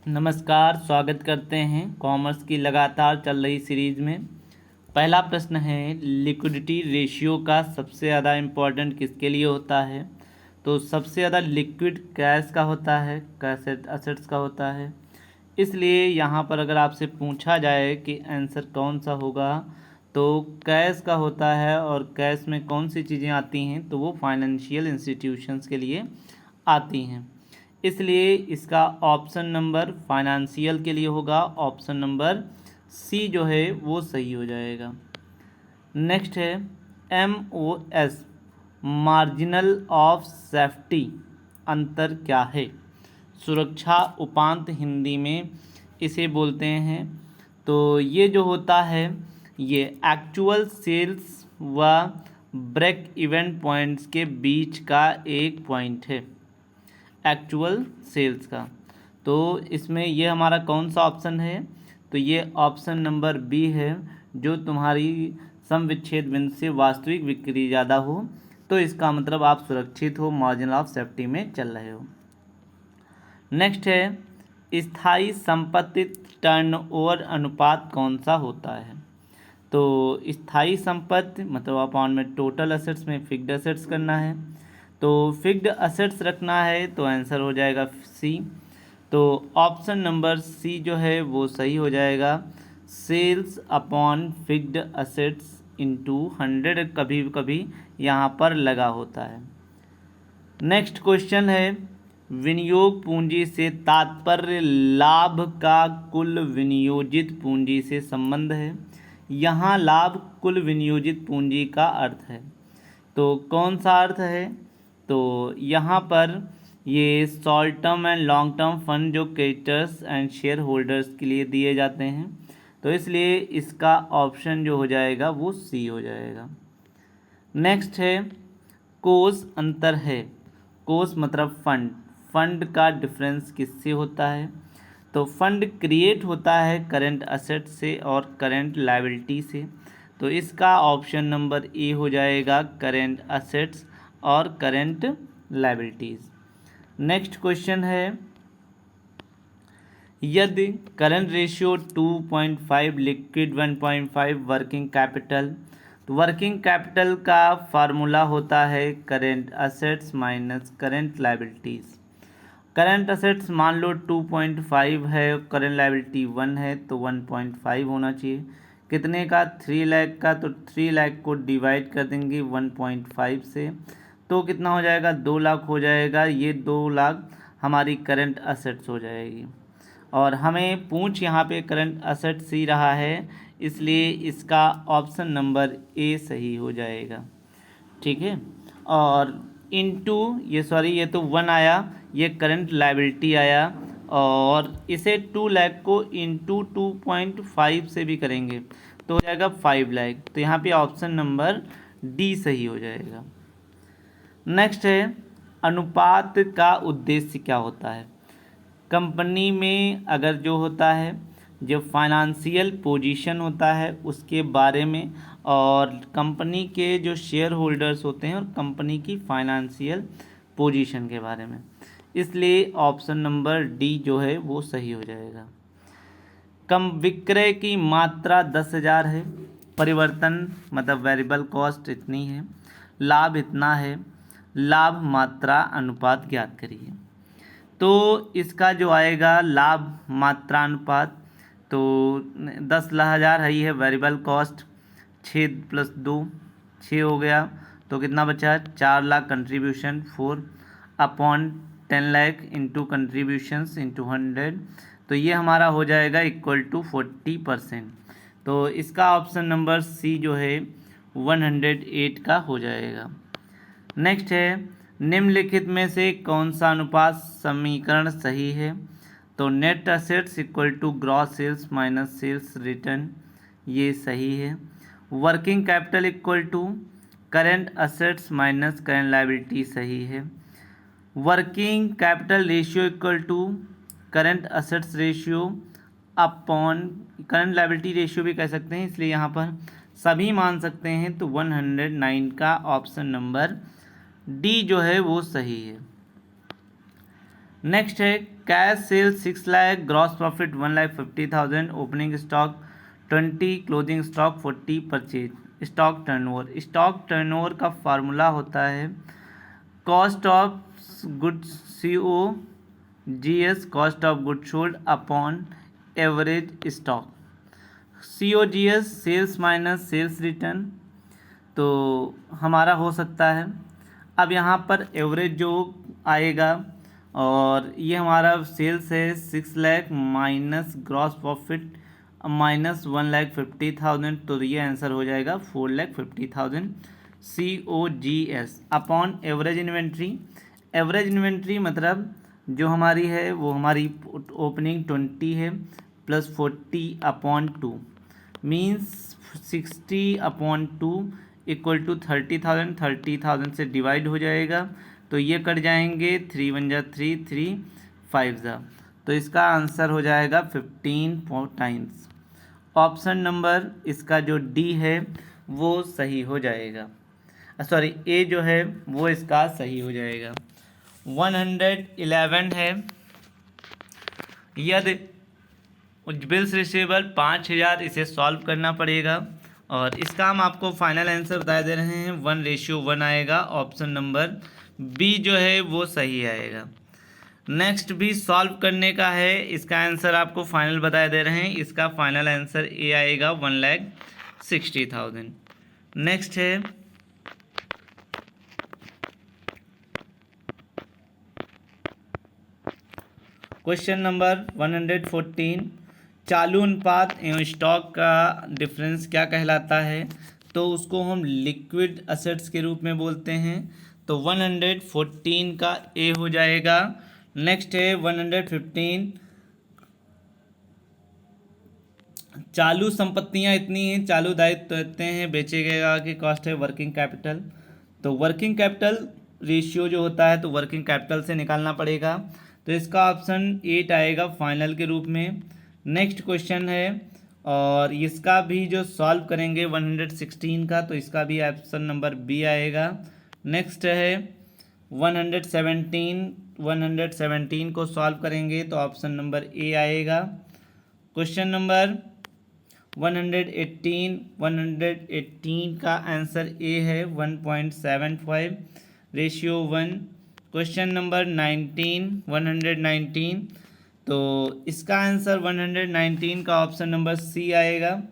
नमस्कार, स्वागत करते हैं कॉमर्स की लगातार चल रही सीरीज़ में। पहला प्रश्न है, लिक्विडिटी रेशियो का सबसे ज़्यादा इम्पोर्टेंट किसके लिए होता है? तो सबसे ज़्यादा लिक्विड कैश का होता है, कैश असेट्स का होता है। इसलिए यहाँ पर अगर आपसे पूछा जाए कि आंसर कौन सा होगा, तो कैश का होता है। और कैश में कौन सी चीज़ें आती हैं, तो वो फाइनेंशियल इंस्टीट्यूशंस के लिए आती हैं। इसलिए इसका ऑप्शन नंबर फाइनेंशियल के लिए होगा, ऑप्शन नंबर सी जो है वो सही हो जाएगा। नेक्स्ट है MOS, मार्जिनल ऑफ सेफ्टी, अंतर क्या है? सुरक्षा उपांत हिंदी में इसे बोलते हैं। तो ये जो होता है ये एक्चुअल सेल्स व ब्रेक इवन पॉइंट्स के बीच का एक पॉइंट है, एक्चुअल सेल्स का। तो इसमें ये हमारा कौन सा ऑप्शन है? तो ये ऑप्शन नंबर बी है, जो तुम्हारी सम विच्छेद बिंदु से वास्तविक बिक्री ज़्यादा हो तो इसका मतलब आप सुरक्षित हो, मार्जिन ऑफ सेफ्टी में चल रहे हो। नेक्स्ट है, स्थायी संपत्ति टर्नओवर अनुपात कौन सा होता है? तो स्थायी संपत्ति मतलब अपॉन में टोटल असेट्स में फिक्स्ड असेट्स करना है। तो फिक्स्ड असेट्स रखना है तो आंसर हो जाएगा सी। तो ऑप्शन नंबर सी जो है वो सही हो जाएगा। Sales upon fixed assets into 100 कभी कभी यहाँ पर लगा होता है। नेक्स्ट क्वेश्चन है, विनियोग पूंजी से तात्पर्य लाभ का कुल विनियोजित पूंजी से संबंध है। यहाँ लाभ कुल विनियोजित पूंजी का अर्थ है। तो कौन सा अर्थ है? तो यहाँ पर ये short term and long term fund जो क्रेडिटर्स एंड शेयर होल्डर्स के लिए दिए जाते हैं, तो इसलिए इसका ऑप्शन जो हो जाएगा वो सी हो जाएगा। नेक्स्ट है, कोस अंतर है। कोस मतलब फंड, फंड का डिफरेंस किससे होता है? तो फंड क्रिएट होता है करंट असेट से और करंट लायबिलिटी से। तो इसका ऑप्शन नंबर ए हो जाएगा, करंट असेट्स और करंट लायबिलिटीज़। नेक्स्ट क्वेश्चन है, यदि current ratio 2.5 liquid 1.5 working capital, तो वर्किंग कैपिटल का फार्मूला होता है current assets minus current liabilities. Current assets मान लो 2.5 है, करंट लायबिलिटी 1 है, तो 1.5 होना चाहिए। कितने का? 3 लाख का। तो 3 लाख को डिवाइड कर देंगे 1.5 से, तो कितना हो जाएगा? 2 लाख हो जाएगा। ये 2 लाख हमारी करंट असेट्स हो जाएगी। और हमें पूछ यहाँ पे करंट असेट्स ही रहा है, इसलिए इसका ऑप्शन नंबर ए सही हो जाएगा। ठीक है। और इनटू ये तो 1 आया, ये करंट लायबिलिटी आया, और इसे 2 लाख को इंटू 2.5 से भी करेंगे तो हो जाएगा 5 लाख। तो यहाँ पे ऑप्शन नंबर डी सही हो जाएगा। नेक्स्ट है, अनुपात का उद्देश्य क्या होता है? कंपनी में अगर जो होता है, जो फाइनेंशियल पोजीशन होता है उसके बारे में, और कंपनी के जो शेयर होल्डर्स होते हैं और कंपनी की फाइनेंशियल पोजीशन के बारे में, इसलिए ऑप्शन नंबर डी जो है वो सही हो जाएगा। कम विक्रय की मात्रा 10,000 है, परिवर्तन मतलब वेरिएबल कॉस्ट इतनी है, लाभ इतना है, लाभ मात्रा अनुपात ज्ञात करिए। तो इसका जो आएगा लाभ मात्रा अनुपात, तो 10,000 है, ही है वेरिएबल कॉस्ट, 6 + 2 6 हो गया, तो कितना बचा? 4 lakh contribution 4 upon 10 lakh into contributions into 100, तो ये हमारा हो जाएगा इक्वल टू 40%। तो इसका ऑप्शन नंबर सी जो है 108 का हो जाएगा। नेक्स्ट है, निम्नलिखित में से कौन सा अनुपात समीकरण सही है? तो net assets equal to gross sales minus sales return, ये सही है। Working capital equal to current assets minus current liability, सही है। Working capital ratio equal to current assets ratio upon current liability ratio भी कह सकते हैं, इसलिए यहाँ पर सभी मान सकते हैं। तो 109 का ऑप्शन नंबर डी जो है वो सही है। नेक्स्ट है, cash sale 6 lakh, gross profit 1,50,000, opening stock 20, closing stock 40, purchase stock turnover. Stock turnover का फार्मूला होता है cost of goods COGS, cost of goods sold upon average stock. COGS sales minus sales return, तो हमारा हो सकता है। अब यहाँ पर एवरेज जो आएगा, और ये हमारा सेल्स है 6 lakh minus gross profit minus 1,50,000, तो ये आंसर हो जाएगा 4,50,000 COGS upon average inventory. Average inventory मतलब जो हमारी है वो हमारी ओपनिंग 20 है plus 40 upon 2 means 60 upon 2 equal to 30,000। 30,000 से डिवाइड हो जाएगा तो ये कट जाएंगे, 3 1 जा 3, 3 5 जा, तो इसका आंसर हो जाएगा 15 टाइम्स। ऑप्शन नंबर इसका जो डी है वो सही हो जाएगा, सॉरी ए जो है वो इसका सही हो जाएगा। 111 है, यदि बिल्स रिसीवेबल 5,000, इसे सॉल्व करना पड़ेगा और इसका हम आपको फाइनल आंसर बता दे रहे हैं 1:1 आएगा। ऑप्शन नंबर बी जो है वो सही आएगा। नेक्स्ट भी सॉल्व करने का है, इसका आंसर आपको फाइनल बता दे रहे हैं, इसका फाइनल आंसर ए आएगा 1,60,000। नेक्स्ट है क्वेश्चन नंबर 114, चालू अनुपात एवं स्टॉक का डिफरेंस क्या कहलाता है? तो उसको हम लिक्विड असेट्स के रूप में बोलते हैं, तो 114 का ए हो जाएगा। नेक्स्ट है 115, चालू संपत्तियां इतनी हैं, चालू दायित्व इतने हैं, बेचे गए की कॉस्ट है वर्किंग कैपिटल, तो वर्किंग कैपिटल रेशियो जो होता है तो वर्किंग कैपिटल से निकालना पड़ेगा, तो इसका ऑप्शन 8 आएगा फाइनल के रूप में। नेक्स्ट क्वेश्चन है और इसका भी जो सॉल्व करेंगे 116 का, तो इसका भी ऑप्शन नंबर बी आएगा। नेक्स्ट है 117 को सॉल्व करेंगे तो ऑप्शन नंबर ए आएगा। क्वेश्चन नंबर 118 का आंसर ए है 1.75 रेशियो 1। क्वेश्चन नंबर 119, तो इसका आंसर 119 का ऑप्शन नंबर सी आएगा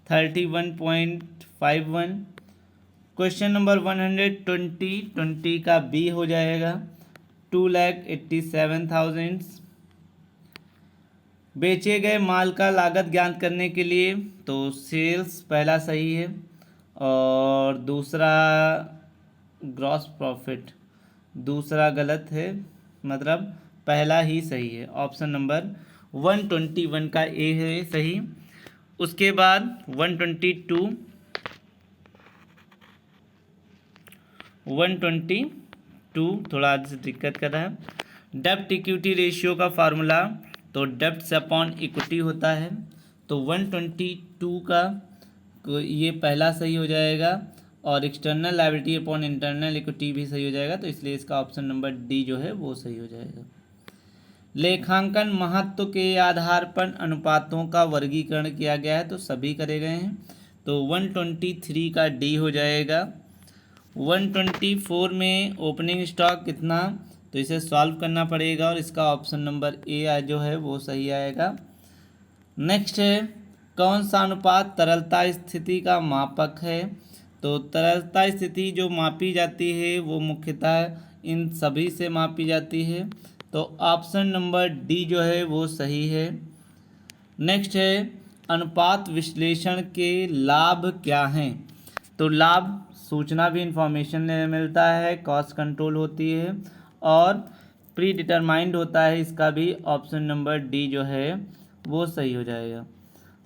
31.51। क्वेश्चन नंबर 120 का बी हो जाएगा 2,87,000। बेचे गए माल का लागत ज्ञात करने के लिए, तो सेल्स पहला सही है और दूसरा ग्रॉस प्रॉफिट दूसरा गलत है, मतलब पहला ही सही है। ऑप्शन नंबर 121 का ए है सही। उसके बाद 122 थोड़ा आज से दिक्कत कर रहा है। डेब्ट इक्विटी रेशियो का फार्मूला, तो डेब्ट अपॉन इक्विटी होता है, तो 122 का ये पहला सही हो जाएगा और external liability upon internal equity भी सही हो जाएगा, तो इसलिए इसका ऑप्शन नंबर डी जो है वो सही हो जाएगा। लेखांकन महत्व के आधार पर अनुपातों का वर्गीकरण किया गया है, तो सभी करे गए हैं, तो 123 का डी हो जाएगा। 124 में ओपनिंग स्टॉक कितना, तो इसे सॉल्व करना पड़ेगा और इसका ऑप्शन नंबर ए जो है वो सही आएगा। नेक्स्ट है कौन सा अनुपात तरलता स्थिति का मापक है? तो तरलता स्थिति जो मापी जाती है वो मुख्यतः इन सभी से मापी जाती है, तो ऑप्शन नंबर डी जो है वो सही है। नेक्स्ट है अनुपात विश्लेषण के लाभ क्या हैं? तो लाभ सूचना भी इंफॉर्मेशन मिलता है, कॉस्ट कंट्रोल होती है और प्री डिटरमाइंड होता है, इसका भी ऑप्शन नंबर डी जो है वो सही हो जाएगा।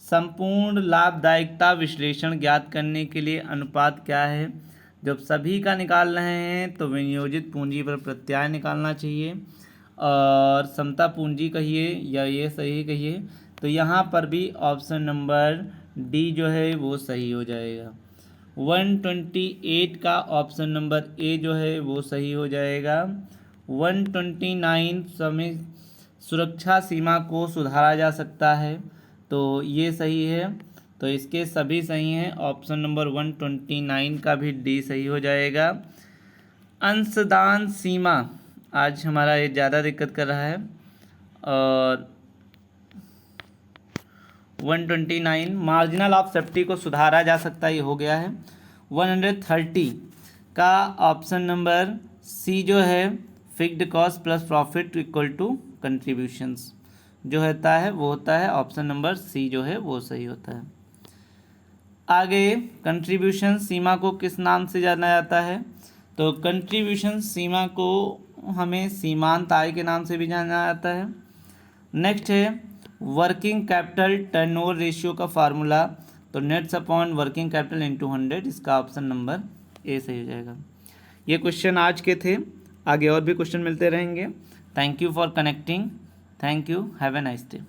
संपूर्ण लाभदायकता विश्लेषण ज्ञात करने के लिए अनुपात क्या है? जब सभी का निकाल रहे हैं तो विनियोजित पूंजी पर प्रत्याय निकालना चाहिए और समता पूंजी कहिए या ये सही कहिए, तो यहाँ पर भी ऑप्शन नंबर डी जो है वो सही हो जाएगा। 128 का ऑप्शन नंबर ए जो है वो सही हो जाएगा। 129 सुरक्षा सीमा को सुधारा जा सकता है, तो ये सही है। तो इसके सभी सही हैं। ऑप्शन नंबर 129 का भी डी सही हो जाएगा। अंशदान सीमा आज हमारा ये ज़्यादा दिक्कत कर रहा है। और 129 मार्जिनल ऑफ सेफ्टी को सुधारा जा सकता है, ये हो गया है। 130 का ऑप्शन नंबर सी जो है fixed cost plus profit equal to contributions जो होता है वो होता है ऑप्शन नंबर सी जो है वो सही होता है। आगे कंट्रीब्यूशन सीमा को किस नाम से जाना जाता है? तो कंट्रीब्यूशन सीमा को हमें सीमांत आय के नाम से भी जाना जाता है। नेक्स्ट है वर्किंग कैपिटल टर्नओवर रेशियो का फार्मूला, तो nets upon working capital into 100, इसका ऑप्शन नंबर ए सही हो जाएगा। ये क्वेश्चन आज के थे, आगे और भी क्वेश्चन मिलते रहेंगे। Thank you for connecting. Thank you, have a nice day.